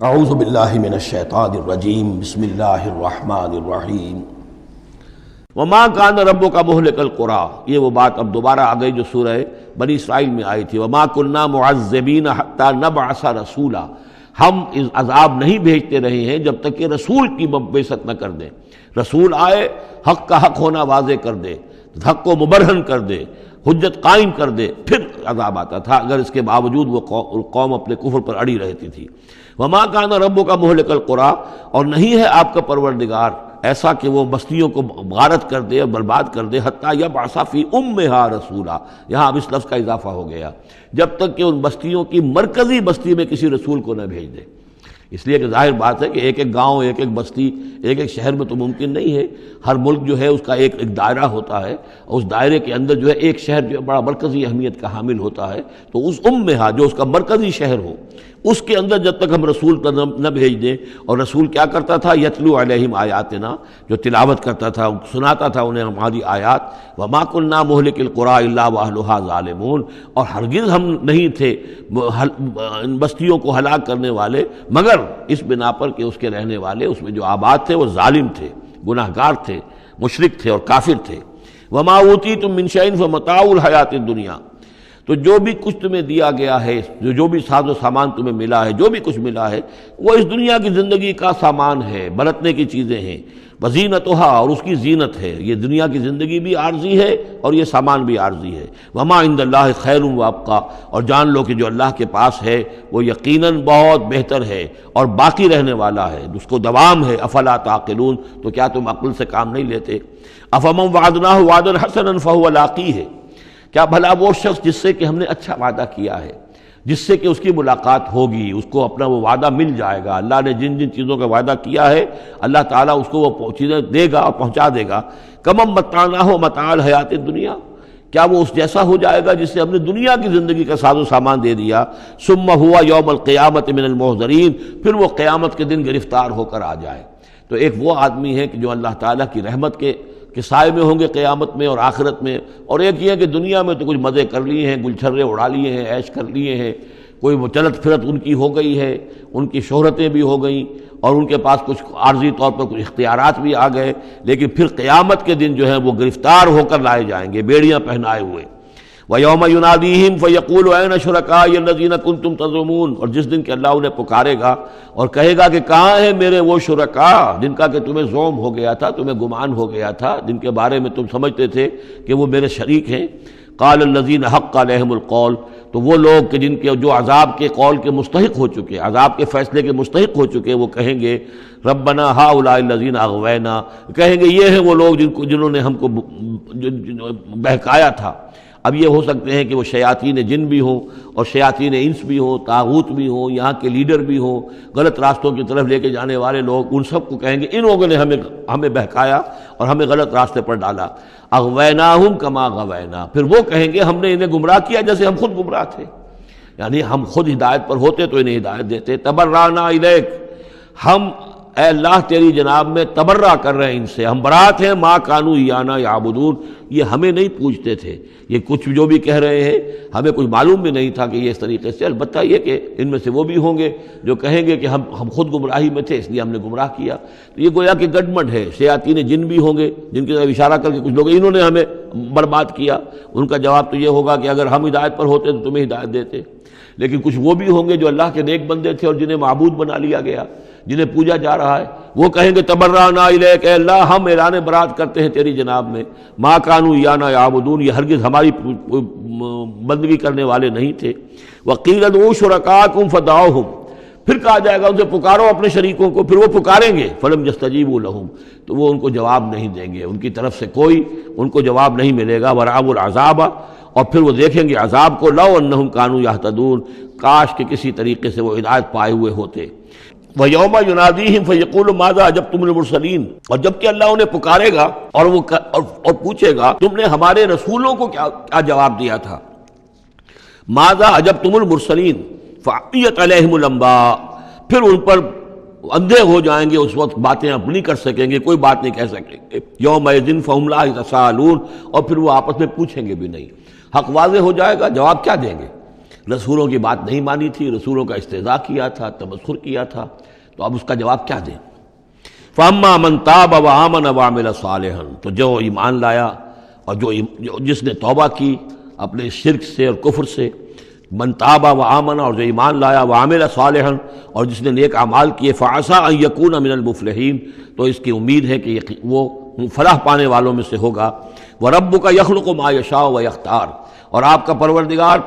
اعوذ باللہ من الشیطان الرجیم بسم اللہ الرحمن الرحیم وما کان ربک مہلک القری، یہ وہ بات اب دوبارہ آ گئی جو سورہ بنی اسرائیل میں آئی تھی، وما کنا معذبین حتی نبعث رسولا، ہم عذاب نہیں بھیجتے رہے ہیں جب تک کہ رسول کی بعثت نہ کر دیں۔ رسول آئے، حق کا حق ہونا واضح کر دے، حق کو مبرہن کر دے، حجت قائم کر دے، پھر عذاب آتا تھا، اگر اس کے باوجود وہ قوم اپنے کفر پر اڑی رہتی تھی۔ وما کان ربک مہلک القری، اور نہیں ہے آپ کا پروردگار ایسا کہ وہ بستیوں کو غارت کر دے اور برباد کر دے، حتی یبعث فی امہا رسولا، یہاں اب اس لفظ کا اضافہ ہو گیا، جب تک کہ ان بستیوں کی مرکزی بستی میں کسی رسول کو نہ بھیج دے۔ اس لیے کہ ظاہر بات ہے کہ ایک ایک گاؤں، ایک ایک بستی، ایک ایک شہر میں تو ممکن نہیں ہے، ہر ملک جو ہے اس کا ایک دائرہ ہوتا ہے، اور اس دائرے کے اندر جو ہے ایک شہر جو بڑا مرکزی اہمیت کا حامل ہوتا ہے، تو اس امہا جو اس کا مرکزی شہر ہو، اس کے اندر جب تک ہم رسول نہ بھیج دیں۔ اور رسول کیا کرتا تھا؟ یتلو علیہم آیاتنا، جو تلاوت کرتا تھا، سناتا تھا انہیں ہماری آیات۔ وما کنا مہلک القری الا واہلھا ظالمون، اور ہرگز ہم نہیں تھے ان بستیوں کو ہلاک کرنے والے مگر اس بنا پر کہ اس کے رہنے والے، اس میں جو آباد تھے وہ ظالم تھے، گناہ گار تھے، مشرک تھے اور کافر تھے۔ وما اوتیتم من شیء فمتاع الحیات الدنیا، تو جو بھی کچھ تمہیں دیا گیا ہے، جو بھی ساز و سامان تمہیں ملا ہے، جو بھی کچھ ملا ہے، وہ اس دنیا کی زندگی کا سامان ہے، برتنے کی چیزیں ہیں، وزینتھا، اور اس کی زینت ہے۔ یہ دنیا کی زندگی بھی عارضی ہے اور یہ سامان بھی عارضی ہے۔ وما عند اللہ خیر وابقیٰ، اور جان لو کہ جو اللہ کے پاس ہے وہ یقیناً بہت بہتر ہے اور باقی رہنے والا ہے، اس کو دوام ہے۔ افلا تعقلون، تو کیا تم عقل سے کام نہیں لیتے؟ افمن وعدناہ وعدا حسنا فہو لاقیہ، کیا بھلا وہ شخص جس سے کہ ہم نے اچھا وعدہ کیا ہے، جس سے کہ اس کی ملاقات ہوگی، اس کو اپنا وہ وعدہ مل جائے گا، اللہ نے جن جن چیزوں کا وعدہ کیا ہے اللہ تعالیٰ اس کو وہ چیزیں دے گا اور پہنچا دے گا۔ کمم متعناہ متاع الحیات الدنیا، کیا وہ اس جیسا ہو جائے گا جس سے ہم نے دنیا کی زندگی کا ساز و سامان دے دیا؟ ثم ہوا یوم القیامت من المحضرین، پھر وہ قیامت کے دن گرفتار ہو کر آ جائے۔ تو ایک وہ آدمی ہے کہ جو اللہ تعالیٰ کی رحمت کے سائے میں ہوں گے قیامت میں اور آخرت میں، اور ایک یہ ہے کہ دنیا میں تو کچھ مزے کر لیے ہیں، گل چھرے اڑا لیے ہیں، عیش کر لیے ہیں، کوئی وہ چلت پھرت ان کی ہو گئی ہے، ان کی شہرتیں بھی ہو گئیں اور ان کے پاس کچھ عارضی طور پر کچھ اختیارات بھی آ گئے، لیکن پھر قیامت کے دن جو ہے وہ گرفتار ہو کر لائے جائیں گے بیڑیاں پہنائے ہوئے۔ وَيَوْمَ يُنَادِيهِمْ فَيَقُولُ أَيْنَ شُرَكَائِيَ الَّذِينَ كُنتُمْ تَزْعُمُونَ، اور جس دن کہ اللہ انہیں پکارے گا اور کہے گا کہ کہاں ہیں میرے وہ شرکاء جن کا کہ تمہیں زوم ہو گیا تھا، تمہیں گمان ہو گیا تھا، جن کے بارے میں تم سمجھتے تھے کہ وہ میرے شریک ہیں۔ قال الذین حق علیہم القول، تو وہ لوگ کہ جن کے جو عذاب کے قول کے مستحق ہو چکے، عذاب کے فیصلے کے مستحق ہو چکے، وہ کہیں گے ربنا ہؤلاء الذین اغوینا، کہیں گے یہ ہیں وہ لوگ جنہوں نے ہم کو بہکایا تھا۔ اب یہ ہو سکتے ہیں کہ وہ شیاطین جن بھی ہوں اور شیاطین انس بھی ہوں، طاغوت بھی ہوں، یہاں کے لیڈر بھی ہوں، غلط راستوں کی طرف لے کے جانے والے لوگ، ان سب کو کہیں گے ان لوگوں نے ہمیں بہکایا اور ہمیں غلط راستے پر ڈالا۔ اغویناہم کما غوینا، پھر وہ کہیں گے ہم نے انہیں گمراہ کیا جیسے ہم خود گمراہ تھے، یعنی ہم خود ہدایت پر ہوتے تو انہیں ہدایت دیتے۔ تبرأنا الیک، ہم اے اللہ تیری جناب میں تبرہ کر رہے ہیں ان سے، ہم برات ہیں، ما کانوا ایانا یعبدون، یہ ہمیں نہیں پوجتے تھے، یہ کچھ جو بھی کہہ رہے ہیں ہمیں کچھ معلوم بھی نہیں تھا کہ یہ اس طریقے سے، البتہ یہ کہ ان میں سے وہ بھی ہوں گے جو کہیں گے کہ ہم خود گمراہی میں تھے اس لیے ہم نے گمراہ کیا۔ تو یہ گویا کہ گڈمڈ ہے، شیاطین جن بھی ہوں گے جن کی طرف اشارہ کر کے کچھ لوگ انہوں نے ہمیں برباد کیا، ان کا جواب تو یہ ہوگا کہ اگر ہم ہدایت پر ہوتے تو تمہیں ہدایت دیتے۔ لیکن کچھ وہ بھی ہوں گے جو اللہ کے نیک بندے تھے اور جنہیں معبود بنا لیا گیا، جنہیں پوجا جا رہا ہے، وہ کہیں گے تبرأنا الیک، اے اللہ ہم اعلان برات کرتے ہیں تیری جناب میں، ما کانوا ایانا یعبدون، یہ ہرگز ہماری بندگی کرنے والے نہیں تھے۔ وقیل ادعوا شرکاءکم فدعوہم، پھر کہا جائے گا ان سے پکارو اپنے شریکوں کو، پھر وہ پکاریں گے، فلم یستجیبوا لہم، تو وہ ان کو جواب نہیں دیں گے، ان کی طرف سے کوئی ان کو جواب نہیں ملے گا۔ ورأوا العذاب، اور پھر وہ دیکھیں گے عذاب کو، لو انہم کانوا یہتدون، کاش کہ کسی طریقے سے وہ ہدایت پائے ہوئے ہوتے۔ وَيَوْمَ يُنَادِيهِمْ فَيَقُولُ مَاذَا أَجَبْتُمُ الْمُرْسَلِينَ، اور جب کہ اللہ انہیں پکارے گا اور پوچھے گا تم نے ہمارے رسولوں کو کیا جواب دیا تھا۔ مَاذَا أَجَبْتُمُ الْمُرْسَلِينَ فَعِّيَتْ عَلَيْهِمُ الْأَنْبَاءُ، پھر ان پر اندھے ہو جائیں گے، اس وقت باتیں اب نہیں کر سکیں گے، کوئی بات نہیں کہہ سکیں گے۔ يَوْمَئِذٍ فَهُمْ لَا يَتَسَاءَلُونَ، اور پھر وہ آپس میں پوچھیں گے بھی نہیں، حق واضح ہو جائے گا، جواب کیا دیں گے؟ رسولوں کی بات نہیں مانی تھی، رسولوں کا استہزاء کیا تھا، تمسخر کیا تھا، تو اب اس کا جواب کیا دیں؟ فَأَمَّا مَن تَابَ وَآمَنَ وَعَمِلَ صَالِحًا، تو جو ایمان لایا اور جس نے توبہ کی اپنے شرک سے اور کفر سے، من تاب و آمن، اور جو ایمان لایا، وعمل صالحا، اور جس نے نیک اعمال کیے، فعسیٰ ان یکون من المفلحین، تو اس کی امید ہے کہ وہ فلاح پانے والوں میں سے ہوگا۔ وربک یخلق ما یشاء ویختار، اور آپ کا پروردگار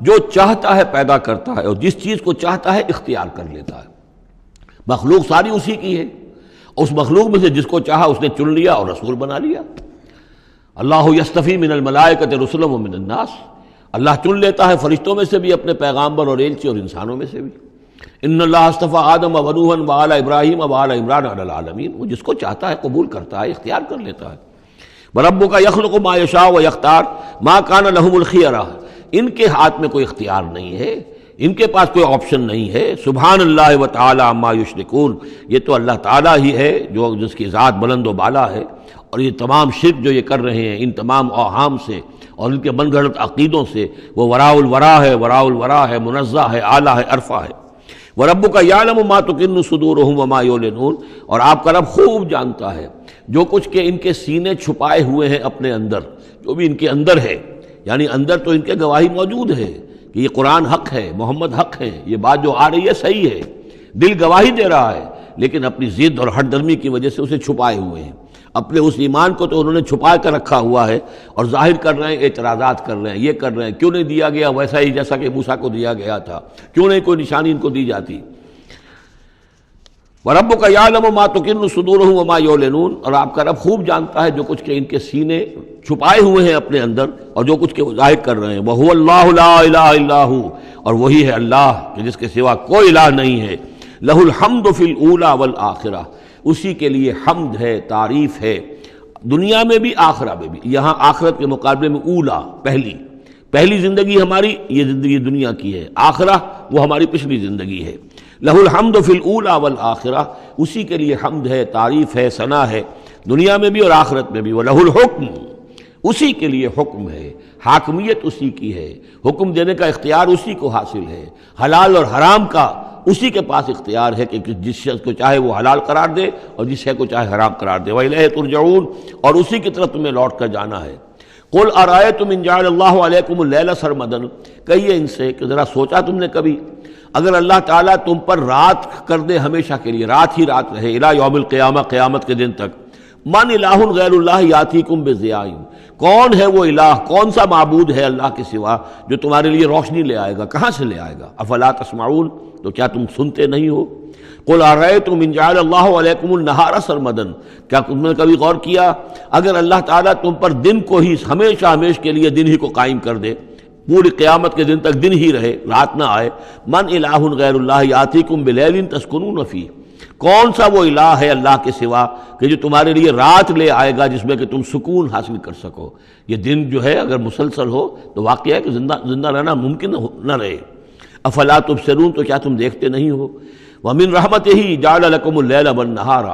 جو چاہتا ہے پیدا کرتا ہے، اور جس چیز کو چاہتا ہے اختیار کر لیتا ہے۔ مخلوق ساری اسی کی ہے، اس مخلوق میں سے جس کو چاہا اس نے چن لیا اور رسول بنا لیا۔ اللہ یصطفی من الملائکۃ رسلا ومن الناس، اللہ چن لیتا ہے فرشتوں میں سے بھی اپنے پیغامبر اور ایلچی، اور انسانوں میں سے بھی۔ ان اللہ اصطفیٰ آدم و نوحا وآل ابراہیم وآل عمران علی العالمین، وہ جس کو چاہتا ہے قبول کرتا ہے، اختیار کر لیتا ہے۔ وربک یخلق ما یشاء ویختار ما کان لهم الخیرہ، ان کے ہاتھ میں کوئی اختیار نہیں ہے، ان کے پاس کوئی آپشن نہیں ہے۔ سبحان اللہ و تعالی عما یشرکون، یہ تو اللہ تعالیٰ ہی ہے جو جس کی ذات بلند و بالا ہے، اور یہ تمام شرک جو یہ کر رہے ہیں ان تمام اوہام سے اور ان کے من گھڑت عقیدوں سے، وہ وراء الورا ہے، وراء الورا ہے، منزہ ہے، اعلیٰ ہے، عرفہ ہے۔ وَرَبُّكَ يَعْلَمُ مَا تُكِنُّ صُدُورُهُمْ وَمَا يُعْلِنُونَ، اور آپ کا رب خوب جانتا ہے جو کچھ کہ ان کے سینے چھپائے ہوئے ہیں اپنے اندر، جو بھی ان کے اندر ہے، یعنی اندر تو ان کے گواہی موجود ہے کہ یہ قرآن حق ہے، محمد حق ہے، یہ بات جو آ رہی ہے صحیح ہے، دل گواہی دے رہا ہے، لیکن اپنی ضد اور ہٹ درمی کی وجہ سے اسے چھپائے ہوئے ہیں۔ اپنے اس ایمان کو تو انہوں نے چھپا کر رکھا ہوا ہے، اور ظاہر کر رہے ہیں، اعتراضات کر رہے ہیں، یہ کر رہے ہیں کیوں نہیں دیا گیا ویسا ہی جیسا کہ موسیٰ کو دیا گیا تھا، کیوں نہیں کوئی نشانی ان کو دی جاتی۔ وَرَبُّكَ يَعْلَمُ مَا تُكِنُّ صُدُورُهُمْ وَمَا يُعْلِنُونَ، اور آپ کا رب خوب جانتا ہے جو کچھ کہ ان کے سینے چھپائے ہوئے ہیں اپنے اندر، اور جو کچھ کہ وہ ظاہر کر رہے ہیں۔ وَهُوَ اللَّهُ لَا إِلَٰهَ إِلَّا هُوَ، اور وہی ہے اللہ کہ جس کے سوا کوئی الہ نہیں ہے۔ لَهُ الْحَمْدُ فِي الْأُولَىٰ وَالْآخِرَةِ، اسی کے لیے حمد ہے، تعریف ہے، دنیا میں بھی آخرہ میں بھی۔ یہاں آخرت کے مقابلے میں اولا، پہلی زندگی ہماری یہ زندگی دنیا کی ہے، آخرہ وہ ہماری پچھلی زندگی ہے۔ لہ الحمد فی الاولی والآخرہ، اسی کے لیے حمد ہے، تعریف ہے، ثنا ہے، دنیا میں بھی اور آخرت میں بھی۔ وَلَهُ الْحُکْمُ، اسی کے لیے حکم ہے، حاکمیت اسی کی ہے، حکم دینے کا اختیار اسی کو حاصل ہے، حلال اور حرام کا اسی کے پاس اختیار ہے کہ جس شخص کو چاہے وہ حلال قرار دے اور جس شے کو چاہے حرام قرار دے۔ وَإِلَيْهِ تُرْجَعُونَ، اور اسی کی طرف تمہیں لوٹ کر جانا ہے۔ قُلْ أَرَأَيْتُمْ إِنْ جَعَلَ اللَّهُ عَلَيْكُمُ اللَّيْلَ سَرْمَدًا، کہیے ان سے کہ ذرا سوچا تم نے کبھی اگر اللہ تعالیٰ تم پر رات کر دے ہمیشہ کے لیے، رات ہی رات رہے، الی یوم القیامہ، قیامت کے دن تک، من الہ غیر اللہ یاتیکم بضیاء، کون ہے وہ الہ، کون سا معبود ہے اللہ کے سوا جو تمہارے لیے روشنی لے آئے گا، کہاں سے لے آئے گا؟ افلا تسمعون، تو کیا تم سنتے نہیں ہو؟ قل ارأیتم ان جعل اللہ علیکم النہار سرمدا، کیا تم نے کبھی غور کیا اگر اللہ تعالیٰ تم پر دن کو ہی ہمیشہ ہمیشہ کے لیے دن ہی کو قائم کر دے، پوری قیامت کے دن تک دن ہی رہے، رات نہ آئے، من الہ غیر اللہ یاتیکم بلیل تسکنون فیہ، کون سا وہ الہ ہے اللہ کے سوا کہ جو تمہارے لیے رات لے آئے گا جس میں کہ تم سکون حاصل کر سکو؟ یہ دن جو ہے اگر مسلسل ہو تو واقعہ ہے کہ زندہ رہنا ممکن نہ رہے۔ افلا تبصرون، تو کیا تم دیکھتے نہیں ہو؟ وَمِن رَحْمَتِهِ جَعَلَ لَكُمُ اللَّيْلَ وَالنَّهَارَ،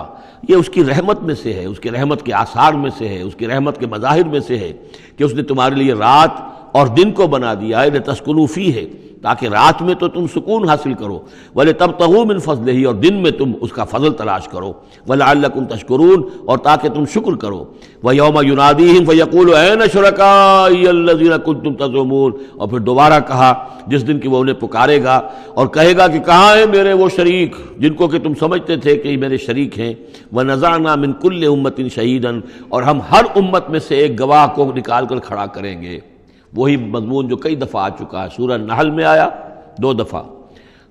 یہ اس کی رحمت میں سے ہے، اس کی رحمت کے آثار میں سے ہے، اس کی رحمت کے مظاہر میں سے ہے کہ اس نے تمہارے لیے رات اور دن کو بنا دیا ہے، لِتَسْكُنُوا فِيهِ، تاکہ رات میں تو تم سکون حاصل کرو، وَلِتَبْتَغُوا مِن فَضْلِهِ، اور دن میں تم اس کا فضل تلاش کرو، وَلَعَلَّكُمْ تَشْكُرُونَ، اور تاکہ تم شکر کرو۔ وَيَوْمَ يُنَادِيهِمْ فَيَقُولُ أَيْنَ شُرَكَائِيَ الَّذِينَ كُنتُمْ تَزْعُمُونَ، اور پھر دوبارہ کہا جس دن کہ وہ انہیں پکارے گا اور کہے گا کہ کہاں ہیں میرے وہ شریک جن کو کہ تم سمجھتے تھے کہ یہ میرے شریک ہیں۔ وَنَزَعْنَا مِن كُلِّ أُمَّةٍ شَهِيدًا، اور ہم ہر امت میں سے ایک گواہ کو نکال کر کھڑا کریں گے۔ وہی مضمون جو کئی دفعہ آ چکا ہے، سورہ نحل میں آیا 2 دفعہ،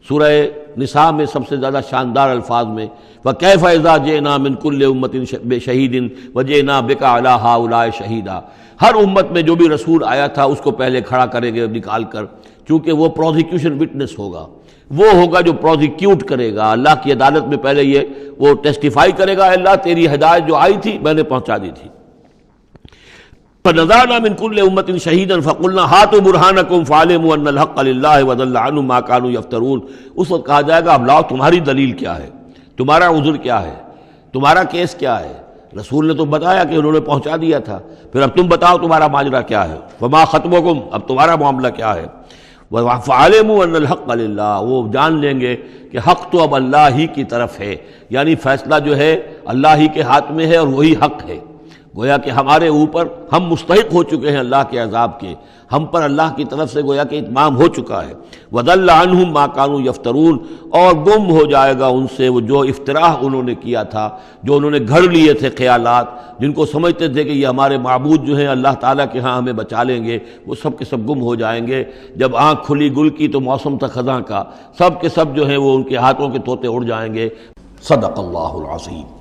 سورہ نساء میں سب سے زیادہ شاندار الفاظ میں وَكَيْفَ إِذَا جِئْنَا مِن كُلِّ أُمَّةٍ بِشَهِيدٍ وَجِئْنَا بِكَ عَلَىٰ هَٰؤُلَاءِ شَهِيدًا، ہر امت میں جو بھی رسول آیا تھا اس کو پہلے کھڑا کریں گے نکال کر، چونکہ وہ پروزیکیوشن وٹنس ہوگا، وہ ہوگا جو پروزیکیوٹ کرے گا اللہ کی عدالت میں، پہلے یہ وہ ٹیسٹیفائی کرے گا، اللہ تیری ہدایت جو آئی تھی میں نے پہنچا دی تھی۔ فَنَزَعْنَا مِن كُلِّ أُمَّةٍ شَهِيدًا فَقُلْنَا هَاتُوا بُرْهَانَكُمْ فَعَلِمُوا أَنَّ الْحَقَّ لِلَّهِ وَضَلَّ عَنْهُم مَّا كَانُوا يَفْتَرُونَ، اس وقت کہا جائے گا اب لاؤ تمہاری دلیل کیا ہے، تمہارا عذر کیا ہے، تمہارا کیس کیا ہے؟ رسول نے تو بتایا کہ انہوں نے پہنچا دیا تھا، پھر اب تم بتاؤ تمہارا ماجرا کیا ہے؟ وَمَا خَطْبُكُمْ، اب تمہارا معاملہ کیا ہے؟ فَعَلِمُوا أَنَّ الْحَقَّ لِلَّهِ، وہ جان لیں گے کہ حق تو اب اللہ ہی کی طرف ہے، یعنی فیصلہ جو ہے اللہ ہی کے ہاتھ میں ہے اور وہی حق ہے۔ گویا کہ ہمارے اوپر ہم مستحق ہو چکے ہیں اللہ کے عذاب کے، ہم پر اللہ کی طرف سے گویا کہ اتمام ہو چکا ہے۔ وَضَلَّ عَنْهُمْ مَا كَانُوا يَفْتَرُونَ، اور گم ہو جائے گا ان سے وہ جو افتراء انہوں نے کیا تھا، جو انہوں نے گھڑ لیے تھے خیالات، جن کو سمجھتے تھے کہ یہ ہمارے معبود جو ہیں اللہ تعالیٰ کے ہاں ہمیں بچا لیں گے، وہ سب کے سب گم ہو جائیں گے۔ جب آنکھ کھلی گل کی تو موسم تھا خزاں کا، سب کے سب جو ہیں وہ ان کے ہاتھوں کے طوطے اڑ جائیں گے۔ صدق اللہ العظیم۔